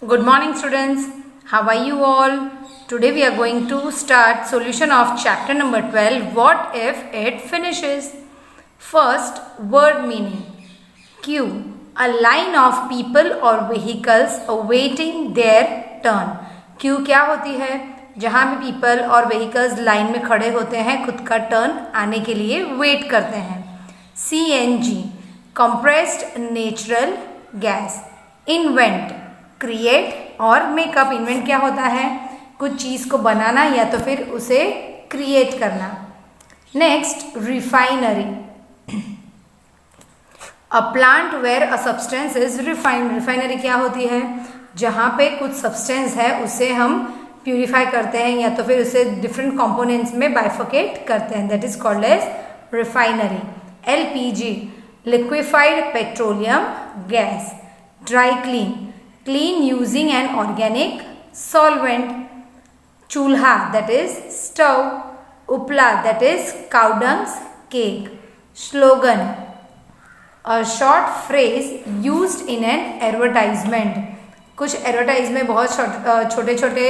Good morning students. How are you all? Today we are going to start solution of chapter number 12. What if it finishes? First, word meaning. Queue. A line of people or vehicles awaiting their turn. Queue क्या होती है? जहाँ भी people और vehicles line में खड़े होते हैं खुद का टर्न आने के लिए वेट करते हैं. CNG. Compressed natural gas. Invent. Create और मेकअप. इन्वेंट क्या होता है? कुछ चीज़ को बनाना या तो फिर उसे क्रिएट करना. Next, refinery. A plant where a substance is refined. Refinery क्या होती है? जहाँ पे कुछ सब्सटेंस है उसे हम प्यूरिफाई करते हैं या तो फिर उसे डिफरेंट कंपोनेंट्स में बाइफर्केट करते हैं. That is called as refinery. LPG. Liquefied petroleum gas. Dry clean. Clean using an organic solvent. Chulha, that is stove. Upla, that is cow dung's cake. Slogan, a short phrase used in an advertisement. कुछ advertise में बहुत छोटे छोटे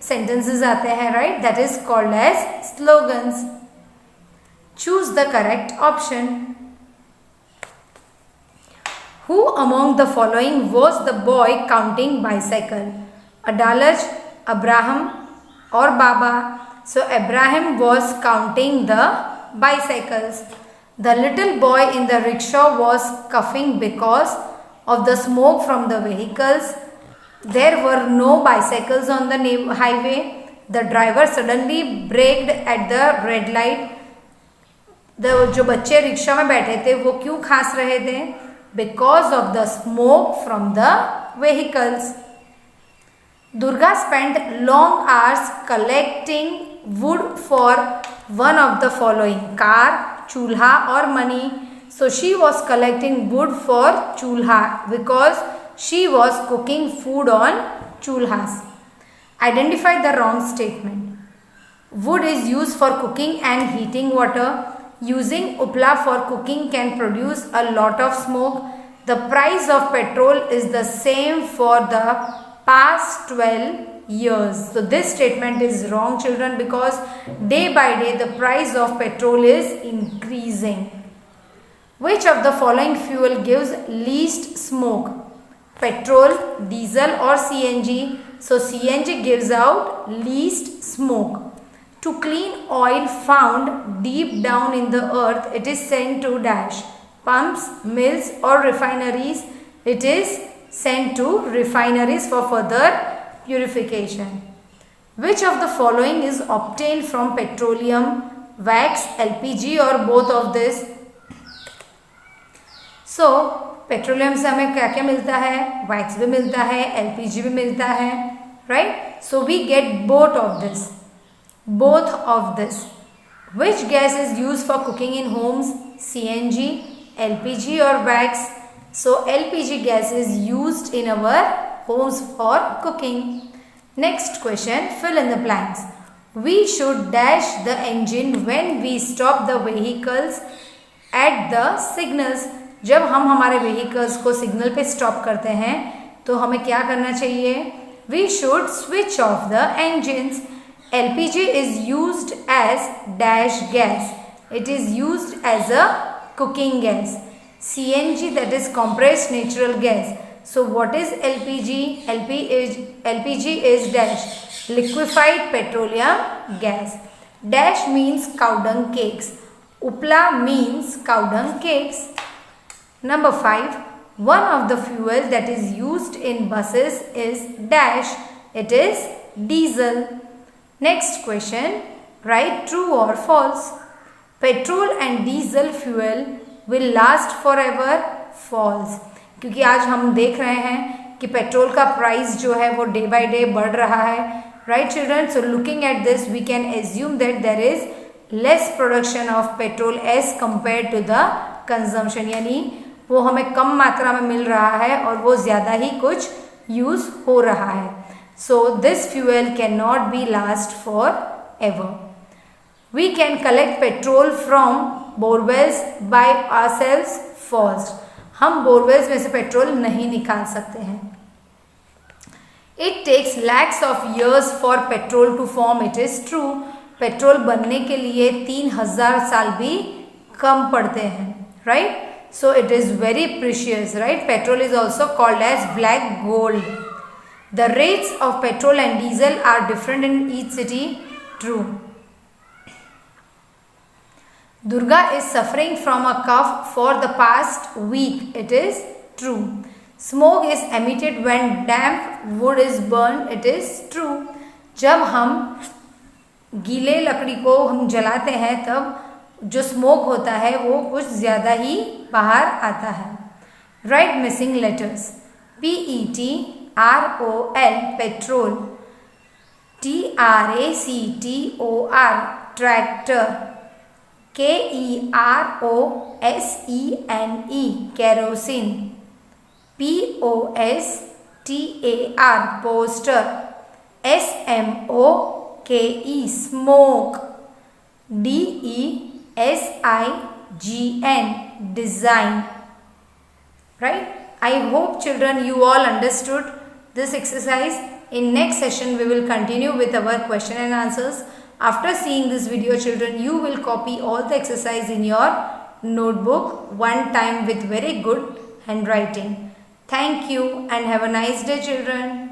sentences आते हैं, right? That is called as slogans. Choose the correct option. Who among the following was the boy counting bicycle? Adalaj, Abraham or Baba? So Abraham was counting the bicycles. The little boy in the rickshaw was coughing because of the smoke from the vehicles. There were no bicycles on the highway. The driver suddenly braked at the red light. जो बच्चे rickshaw में बैठे थे वो क्यों खांस रहे थे? Because of the smoke from the vehicles. Durga spent long hours collecting wood for one of the following: car, chulha or money. So she was collecting wood for chulha because she was cooking food on chulhas. Identify the wrong statement. Wood is used for cooking and heating water. Using upla for cooking can produce a lot of smoke. The price of petrol is the same for the past 12 years. So this statement is wrong, children, because day by day the price of petrol is increasing. Which of the following fuel gives least smoke? Petrol, diesel or CNG? So CNG gives out least smoke. To clean oil found deep down in the earth, it is sent to dash. Pumps, mills or refineries. It is sent to refineries for further purification. Which of the following is obtained from petroleum, wax, LPG or both of this? So, petroleum से हमें क्या क्या मिलता है? Wax भी मिलता है, LPG भी मिलता है, right? So we get both of this. Both of this. Which gas is used for cooking in homes? CNG, LPG or wax? So LPG gas is used in our homes for cooking. Next question, fill in the blanks. We should dash the engine when we stop the vehicles at the signals. जब हम हमारे vehicles को signal पे stop करते हैं तो हमें क्या करना चाहिए? We should switch off the engines. LPG is used as dash gas. It is used as a cooking gas. CNG, that is compressed natural gas. So what is LPG? LPG is dash liquefied petroleum gas. Dash means cow dung cakes. Upla means cow dung cakes. Number 5. One of the fuel that is used in buses is dash. It is diesel. Next question, write true or false. Petrol and diesel fuel will last forever. False. क्योंकि आज हम देख रहे हैं कि petrol का price जो है वो डे बाय डे बढ़ रहा है, right children? So looking at this we can assume that there is less production of petrol as compared to the consumption. यानी वो हमें कम मात्रा में मिल रहा है और वो ज़्यादा ही कुछ यूज़ हो रहा है. So this fuel cannot be last forever. We can collect petrol from borewells by ourselves. False. हम borewells में से पेट्रोल नहीं निकाल सकते हैं. It takes lakhs of years for petrol to form. It is true. Petrol बनने के लिए 3000 साल भी कम पड़ते हैं. Right? So it is very precious. Right? Petrol is also called as black gold. The rates of petrol and diesel are different in each city. True. Durga is suffering from a cough for the past week. It is true. Smoke is emitted when damp wood is burned. It is true. जब हम गीले लकड़ी को हम जलाते हैं तब जो स्मोक होता है वो कुछ ज़्यादा ही बाहर आता है. Write missing letters. PETROL petrol. TRACTOR tractor. KEROSENE kerosene. POSTAR poster. SMOKE smoke. DESIGN design. Right? I hope children you all understood this exercise. In next session we will continue with our question and answers. After seeing this video children, you will copy all the exercise in your notebook one time with very good handwriting. Thank you and have a nice day children.